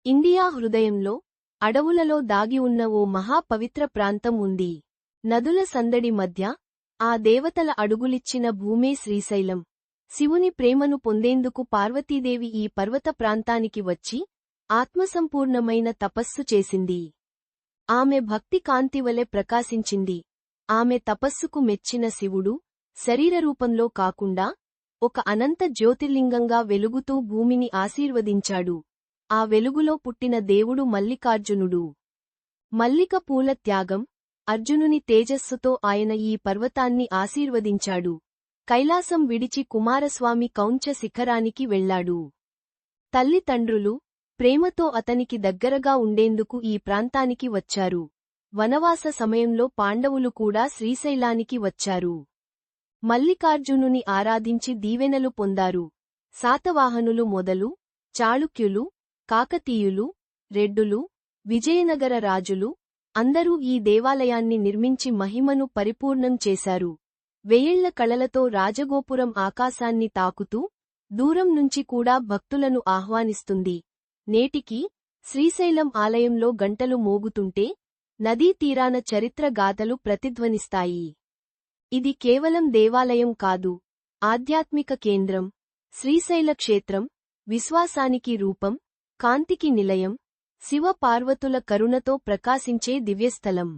India హృదయంలో, అడవులలో దాగి ఉన్న ఓ మహాపవిత్ర ప్రాంతం ఉంది. నదుల సందడి మధ్య, ఆ దేవతల అడుగులిచ్చిన భూమే శ్రీశైలం. శివుని ప్రేమను పొందేందుకు పార్వతీదేవి ఈ పర్వత ప్రాంతానికి వచ్చి, ఆత్మసంపూర్ణమైన తపస్సు చేసింది. ఆమె భక్తి కాంతివలె ప్రకాశించింది. ఆమె తపస్సుకు మెచ్చిన శివుడు, శరీరరూపంలో కాకుండా, ఒక అనంత జ్యోతిర్లింగంగా వెలుగుతూ భూమిని ఆశీర్వదించాడు. ఆ వెలుగులో పుట్టిన దేవుడు మల్లికార్జునుడు. మల్లిక పూల త్యాగం, అర్జునుని తేజస్సుతో ఆయన ఈ పర్వతాన్ని ఆశీర్వదించాడు. కైలాసం విడిచి కుమారస్వామి కౌంచ శిఖరానికి వెళ్లాడు. తల్లిదండ్రులు, ప్రేమతో అతనికి దగ్గరగా ఉండేందుకు ఈ ప్రాంతానికి వచ్చారు. వనవాస సమయంలో పాండవులు కూడా శ్రీశైలానికి వచ్చారు. మల్లికార్జునుని ఆరాధించి దీవెనలు పొందారు. శాతవాహనులు మొదలు, చాళుక్యులు, కాకతీయులు, రెడ్డులు, విజయనగర రాజులు, అందరూ ఈ దేవాలయాన్ని నిర్మించి మహిమను పరిపూర్ణం చేశారు. వెయ్యేళ్ల కళలతో రాజగోపురం ఆకాశాన్ని తాకుతూ, దూరం నుంచి కూడా భక్తులను ఆహ్వానిస్తుంది. నేటికీ, శ్రీశైలం ఆలయంలో గంటలు మోగుతుంటే, నదీ తీరాన చరిత్ర గాథలు ప్రతిధ్వనిస్తాయి. ఇది కేవలం దేవాలయం కాదు, ఆధ్యాత్మిక కేంద్రం. శ్రీశైల క్షేత్రం, విశ్వాసానికి రూపం, కాంతికి నిలయం, శివ పార్వతుల కరుణతో ప్రకాశించే దివ్యస్థలం.